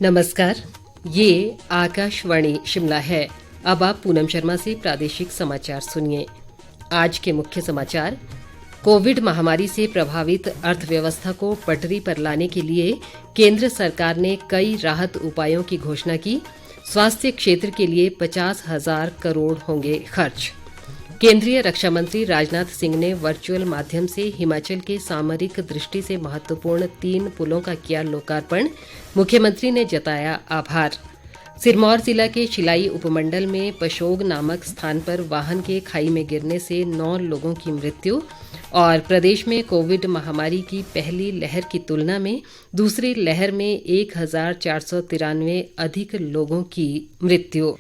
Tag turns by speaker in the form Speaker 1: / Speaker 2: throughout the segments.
Speaker 1: नमस्कार, ये आकाशवाणी शिमला है। अब आप पूनम शर्मा से प्रादेशिक समाचार सुनिए। आज के मुख्य समाचार: कोविड महामारी से प्रभावित अर्थव्यवस्था को पटरी पर लाने के लिए केंद्र सरकार ने कई राहत उपायों की घोषणा की। स्वास्थ्य क्षेत्र के लिए 50,000 करोड़ होंगे खर्च। केंद्रीय रक्षा मंत्री राजनाथ सिंह ने वर्चुअल माध्यम से हिमाचल के सामरिक दृष्टि से महत्वपूर्ण 3 पुलों का किया लोकार्पण। मुख्यमंत्री ने जताया आभार। सिरमौर जिला के शिलाई उपमंडल में पशोग नामक स्थान पर वाहन के खाई में गिरने से 9 लोगों की मृत्यु। और प्रदेश में कोविड महामारी की पहली लहर की तुलना में दूसरी लहर में 1,493 अधिक लोगों की मृत्यु।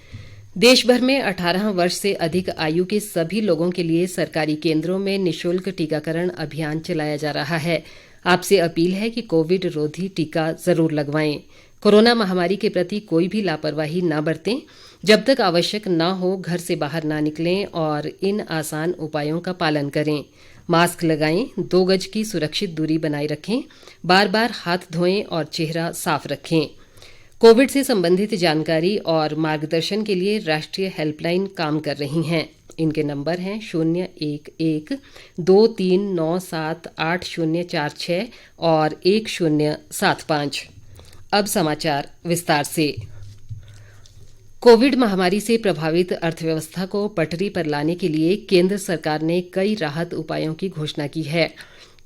Speaker 1: देश भर में 18 वर्ष से अधिक आयु के सभी लोगों के लिए सरकारी केंद्रों में निशुल्क टीकाकरण अभियान चलाया जा रहा है। आपसे अपील है कि कोविड रोधी टीका जरूर लगवाएं। कोरोना महामारी के प्रति कोई भी लापरवाही न बरतें। जब तक आवश्यक न हो घर से बाहर ना निकलें और इन आसान उपायों का पालन करें। मास्क लगाएं, 2 गज की सुरक्षित दूरी बनाए रखें, बार बार हाथ धोएं और चेहरा साफ रखें। कोविड से संबंधित जानकारी और मार्गदर्शन के लिए राष्ट्रीय हेल्पलाइन काम कर रही हैं। इनके नंबर हैं 011-2397-8046 और 1075। अब समाचार विस्तार से। कोविड महामारी से प्रभावित अर्थव्यवस्था को पटरी पर लाने के लिए केंद्र सरकार ने कई राहत उपायों की घोषणा की है।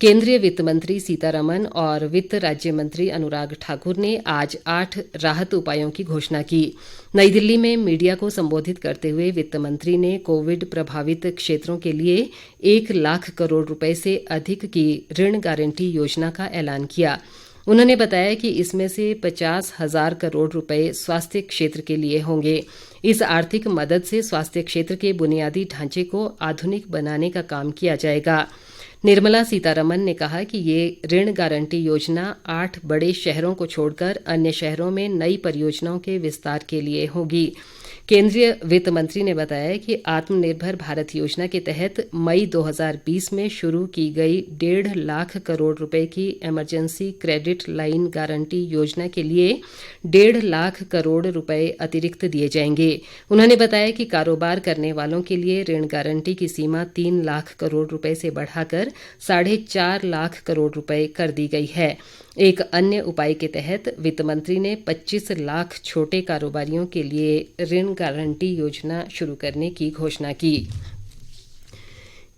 Speaker 1: केंद्रीय वित्त मंत्री सीतारमण और वित्त राज्य मंत्री अनुराग ठाकुर ने आज 8 राहत उपायों की घोषणा की। नई दिल्ली में मीडिया को संबोधित करते हुए वित्त मंत्री ने कोविड प्रभावित क्षेत्रों के लिए 1 लाख करोड़ रुपए से अधिक की ऋण गारंटी योजना का ऐलान किया। उन्होंने बताया कि इसमें से 50,000 करोड़ रुपए स्वास्थ्य क्षेत्र के लिए होंगे। इस आर्थिक मदद से स्वास्थ्य क्षेत्र के बुनियादी ढांचे को आधुनिक बनाने का काम किया जाएगा। निर्मला सीतारमण ने कहा कि ये ऋण गारंटी योजना 8 बड़े शहरों को छोड़कर अन्य शहरों में नई परियोजनाओं के विस्तार के लिए होगी। केंद्रीय वित्त मंत्री ने बताया कि आत्मनिर्भर भारत योजना के तहत मई 2020 में शुरू की गई 1.5 लाख करोड़ रुपए की इमरजेंसी क्रेडिट लाइन गारंटी योजना के लिए 1.5 लाख करोड़ रुपए अतिरिक्त दिए जाएंगे। उन्होंने बताया कि कारोबार करने वालों के लिए ऋण गारंटी की सीमा 3 लाख करोड़ रुपए से बढ़ाकर 4.5 लाख करोड़ रुपए कर दी गई है। एक अन्य उपाय के तहत वित्त मंत्री ने 25 लाख छोटे कारोबारियों के लिए ऋण गारंटी योजना शुरू करने की घोषणा की।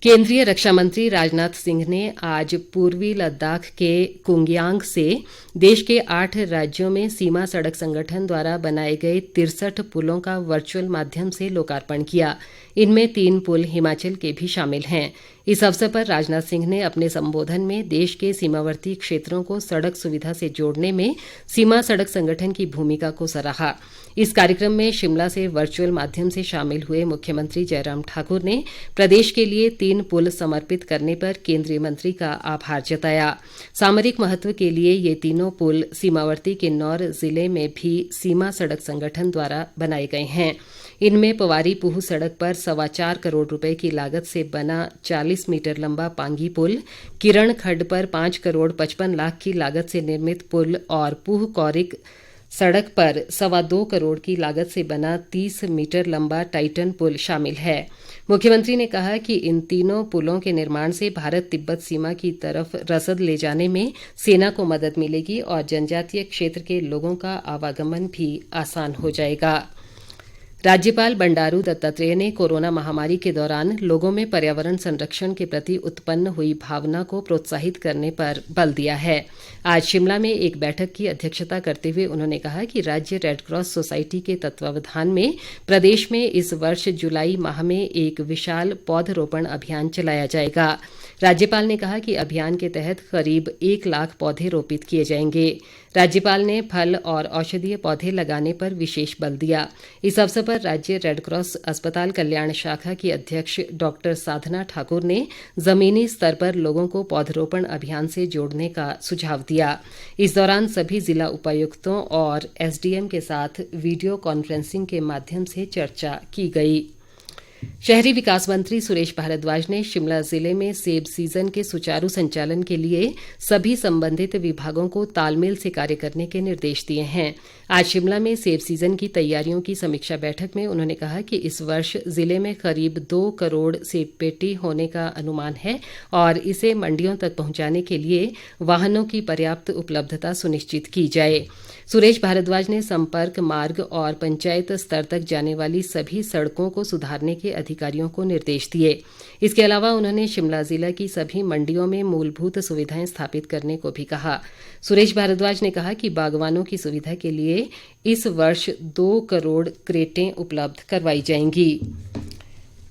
Speaker 1: केंद्रीय रक्षा मंत्री राजनाथ सिंह ने आज पूर्वी लद्दाख के कुंगियांग से देश के 8 राज्यों में सीमा सड़क संगठन द्वारा बनाए गए 63 पुलों का वर्चुअल माध्यम से लोकार्पण किया। इनमें 3 पुल हिमाचल के भी शामिल हैं। इस अवसर पर राजनाथ सिंह ने अपने संबोधन में देश के सीमावर्ती क्षेत्रों को सड़क सुविधा से जोड़ने में सीमा सड़क संगठन की भूमिका को सराहा। इस कार्यक्रम में शिमला से वर्चुअल माध्यम से शामिल हुए मुख्यमंत्री जयराम ठाकुर ने प्रदेश के लिए 3 पुल समर्पित करने पर केंद्रीय मंत्री का आभार जताया। सामरिक महत्व के लिए ये तीनों पुल सीमावर्ती किन्नौर जिले में भी सीमा सड़क संगठन द्वारा बनाए गए हैं। इनमें पवारी पूह सड़क पर 4.25 करोड़ रुपए की लागत से बना 40 मीटर लंबा पांगी पुल, किरण खड्ड पर 5 करोड़ 55 लाख की लागत से निर्मित पुल और पूह कौरिक सड़क पर 2.25 करोड़ की लागत से बना 30 मीटर लंबा टाइटन पुल शामिल है। मुख्यमंत्री ने कहा कि इन तीनों पुलों के निर्माण से भारत तिब्बत सीमा की तरफ रसद ले जाने में सेना को मदद मिलेगी और जनजातीय क्षेत्र के लोगों का आवागमन भी आसान हो जाएगा। राज्यपाल बंडारू दत्तात्रेय ने कोरोना महामारी के दौरान लोगों में पर्यावरण संरक्षण के प्रति उत्पन्न हुई भावना को प्रोत्साहित करने पर बल दिया है। आज शिमला में एक बैठक की अध्यक्षता करते हुए उन्होंने कहा कि राज्य रेडक्रॉस सोसाइटी के तत्वावधान में प्रदेश में इस वर्ष जुलाई माह में एक विशाल पौधरोपण अभियान चलाया जाएगा। राज्यपाल ने कहा कि अभियान के तहत करीब 1 लाख पौधे रोपित किए जाएंगे। राज्यपाल ने फल और औषधीय पौधे लगाने पर विशेष बल दिया। इस अवसर पर राज्य रेडक्रॉस अस्पताल कल्याण शाखा की अध्यक्ष डॉक्टर साधना ठाकुर ने जमीनी स्तर पर लोगों को पौधरोपण अभियान से जोड़ने का सुझाव दिया। इस दौरान सभी जिला उपायुक्तों और एसडीएम के साथ वीडियो कॉन्फ्रेंसिंग के माध्यम से चर्चा की गई। शहरी विकास मंत्री सुरेश भारद्वाज ने शिमला जिले में सेब सीजन के सुचारू संचालन के लिए सभी संबंधित विभागों को तालमेल से कार्य करने के निर्देश दिए हैं। आज शिमला में सेब सीजन की तैयारियों की समीक्षा बैठक में उन्होंने कहा कि इस वर्ष जिले में करीब 2 करोड़ सेब पेटी होने का अनुमान है और इसे मंडियों तक पहुंचाने के लिए वाहनों की पर्याप्त उपलब्धता सुनिश्चित की जाए। सुरेश भारद्वाज ने संपर्क मार्ग और पंचायत स्तर तक जाने वाली सभी सड़कों को सुधारने के अधिकारियों को निर्देश दिए। इसके अलावा उन्होंने शिमला जिला की सभी मंडियों में मूलभूत सुविधाएं स्थापित करने को भी कहा। सुरेश भारद्वाज ने कहा कि बागवानों की सुविधा के लिए इस वर्ष 2 करोड़ क्रेटें उपलब्ध करवाई जाएंगी।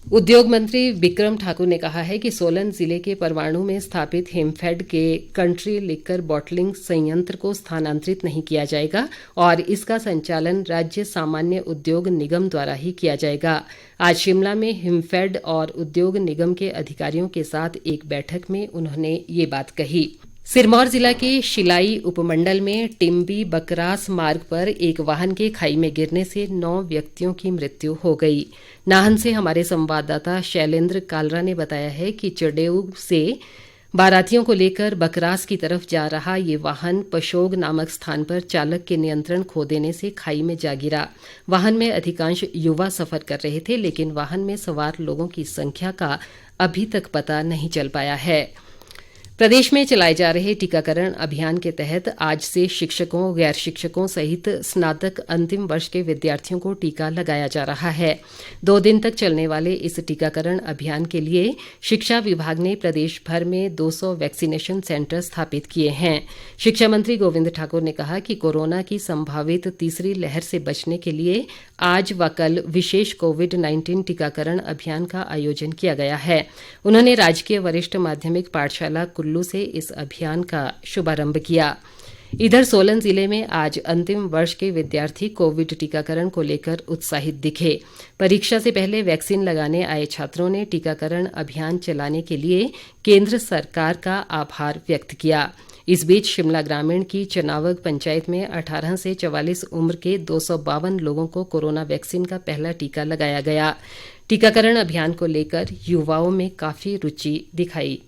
Speaker 1: उद्योग मंत्री बिक्रम ठाकुर ने कहा है कि सोलन जिले के परवाणू में स्थापित हिमफेड के कंट्री लिकर बॉटलिंग संयंत्र को स्थानांतरित नहीं किया जाएगा और इसका संचालन राज्य सामान्य उद्योग निगम द्वारा ही किया जाएगा। आज शिमला में हिमफेड और उद्योग निगम के अधिकारियों के साथ एक बैठक में उन्होंने ये बात कही। सिरमौर जिला के शिलाई उपमंडल में टिम्बी बकरास मार्ग पर एक वाहन के खाई में गिरने से 9 व्यक्तियों की मृत्यु हो गई। नाहन से हमारे संवाददाता शैलेंद्र कालरा ने बताया है कि चडेऊ से बारातियों को लेकर बकरास की तरफ जा रहा ये वाहन पशोग नामक स्थान पर चालक के नियंत्रण खो देने से खाई में जा गिरा। वाहन में अधिकांश युवा सफर कर रहे थे, लेकिन वाहन में सवार लोगों की संख्या का अभी तक पता नहीं चल पाया है। प्रदेश में चलाए जा रहे टीकाकरण अभियान के तहत आज से शिक्षकों, गैर शिक्षकों सहित स्नातक अंतिम वर्ष के विद्यार्थियों को टीका लगाया जा रहा है। 2 दिन तक चलने वाले इस टीकाकरण अभियान के लिए शिक्षा विभाग ने प्रदेश भर में 200 वैक्सीनेशन सेंटर स्थापित किए हैं। शिक्षा मंत्री गोविंद ठाकुर ने कहा कि कोरोना की संभावित तीसरी लहर से बचने के लिए आज व कल विशेष कोविड-19 टीकाकरण अभियान का आयोजन किया गया है। उन्होंने राजकीय वरिष्ठ माध्यमिक पाठशाला कुल्लू से इस अभियान का शुभारंभ किया। इधर सोलन जिले में आज अंतिम वर्ष के विद्यार्थी कोविड टीकाकरण को लेकर उत्साहित दिखे। परीक्षा से पहले वैक्सीन लगाने आए छात्रों ने टीकाकरण अभियान चलाने के लिए केंद्र सरकार का आभार व्यक्त किया। इस बीच शिमला ग्रामीण की चनावग पंचायत में 18 से 44 उम्र के 252 लोगों को कोरोना वैक्सीन का पहला टीका लगाया गया। टीकाकरण अभियान को लेकर युवाओं में काफी रुचि दिखाई।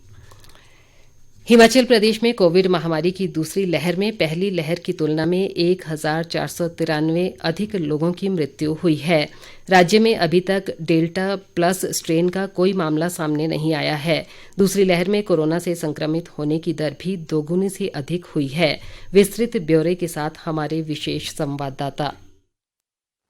Speaker 1: हिमाचल प्रदेश में कोविड महामारी की दूसरी लहर में पहली लहर की तुलना में 1493 अधिक लोगों की मृत्यु हुई है। राज्य में अभी तक डेल्टा प्लस स्ट्रेन का कोई मामला सामने नहीं आया है। दूसरी लहर में कोरोना से संक्रमित होने की दर भी दोगुनी से अधिक हुई है। विस्तृत ब्यौरे के साथ हमारे विशेष संवाददाता।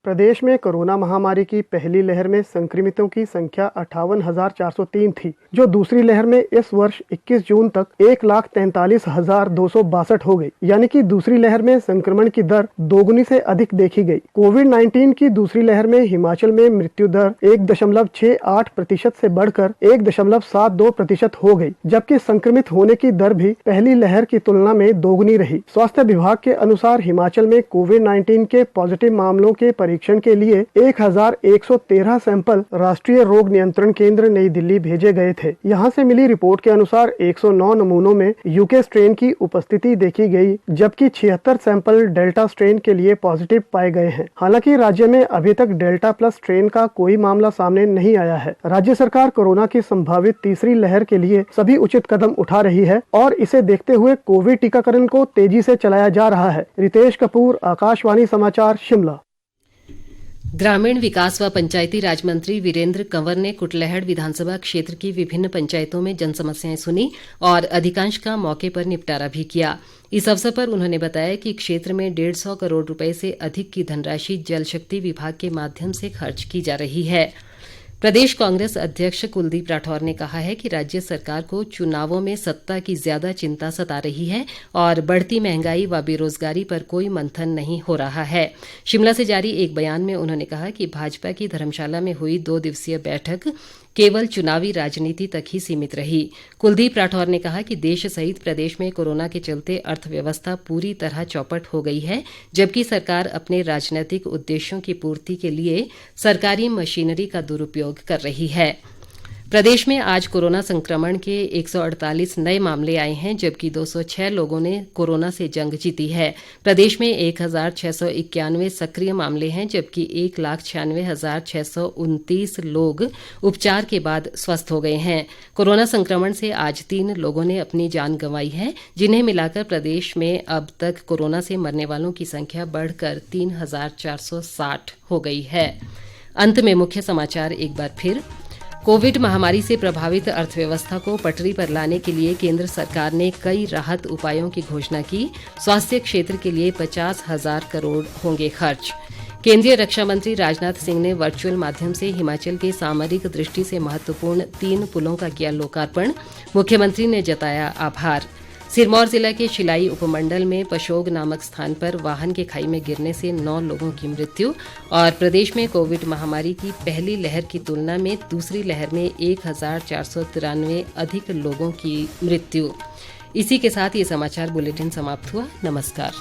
Speaker 2: प्रदेश में कोरोना महामारी की पहली लहर में संक्रमितों की संख्या 58,403 थी, जो दूसरी लहर में इस वर्ष 21 जून तक 1,43,262 हो गई। यानी कि दूसरी लहर में संक्रमण की दर दोगुनी से अधिक देखी गई। कोविड-19 की दूसरी लहर में हिमाचल में मृत्यु दर 1.68% से बढ़कर 1.72% हो गई, जबकि संक्रमित होने की दर भी पहली लहर की तुलना में दोगुनी रही। स्वास्थ्य विभाग के अनुसार हिमाचल में कोविड-19 के पॉजिटिव मामलों के परीक्षण के लिए 1113 सैंपल राष्ट्रीय रोग नियंत्रण केंद्र नई दिल्ली भेजे गए थे। यहां से मिली रिपोर्ट के अनुसार 109 नमूनों में यूके स्ट्रेन की उपस्थिति देखी गई, जबकि 76 सैंपल डेल्टा स्ट्रेन के लिए पॉजिटिव पाए गए हैं। हालांकि राज्य में अभी तक डेल्टा प्लस स्ट्रेन का कोई मामला सामने नहीं आया है। राज्य सरकार कोरोना की संभावित तीसरी लहर के लिए सभी उचित कदम उठा रही है और इसे देखते हुए कोविड टीकाकरण को तेजी से चलाया जा रहा है। रितेश कपूर, आकाशवाणी समाचार, शिमला।
Speaker 1: ग्रामीण विकास व पंचायती राज मंत्री वीरेंद्र कंवर ने कुटलैहड़ विधानसभा क्षेत्र की विभिन्न पंचायतों में जनसमस्याएं सुनी और अधिकांश का मौके पर निपटारा भी किया। इस अवसर पर उन्होंने बताया कि क्षेत्र में 150 करोड़ रुपए से अधिक की धनराशि जल शक्ति विभाग के माध्यम से खर्च की जा रही है। प्रदेश कांग्रेस अध्यक्ष कुलदीप राठौर ने कहा है कि राज्य सरकार को चुनावों में सत्ता की ज्यादा चिंता सता रही है और बढ़ती महंगाई व बेरोजगारी पर कोई मंथन नहीं हो रहा है। शिमला से जारी एक बयान में उन्होंने कहा कि भाजपा की धर्मशाला में हुई 2 दिवसीय बैठक केवल चुनावी राजनीति तक ही सीमित रही। कुलदीप राठौर ने कहा कि देश सहित प्रदेश में कोरोना के चलते अर्थव्यवस्था पूरी तरह चौपट हो गई है, जबकि सरकार अपने राजनीतिक उद्देश्यों की पूर्ति के लिए सरकारी मशीनरी का दुरुपयोग कर रही है। प्रदेश में आज कोरोना संक्रमण के 148 नए मामले आए हैं, जबकि 206 लोगों ने कोरोना से जंग जीती है। प्रदेश में 1691 सक्रिय मामले हैं, जबकि 1,96,629 लोग उपचार के बाद स्वस्थ हो गए हैं। कोरोना संक्रमण से आज 3 लोगों ने अपनी जान गंवाई है, जिन्हें मिलाकर प्रदेश में अब तक कोरोना से मरने वालों की संख्या बढ़कर 3,460 हो गई है। अंत में मुख्य समाचार एक बार फिर। कोविड महामारी से प्रभावित अर्थव्यवस्था को पटरी पर लाने के लिए केंद्र सरकार ने कई राहत उपायों की घोषणा की। स्वास्थ्य क्षेत्र के लिए 50,000 करोड़ होंगे खर्च। केंद्रीय रक्षा मंत्री राजनाथ सिंह ने वर्चुअल माध्यम से हिमाचल के सामरिक दृष्टि से महत्वपूर्ण 3 पुलों का किया लोकार्पण। मुख्यमंत्री ने जताया आभार। सिरमौर जिला के शिलाई उपमंडल में पशोग नामक स्थान पर वाहन के खाई में गिरने से 9 लोगों की मृत्यु। और प्रदेश में कोविड महामारी की पहली लहर की तुलना में दूसरी लहर में 1,493 अधिक लोगों की मृत्यु। इसी के साथ ये समाचार बुलेटिन समाप्त हुआ। नमस्कार।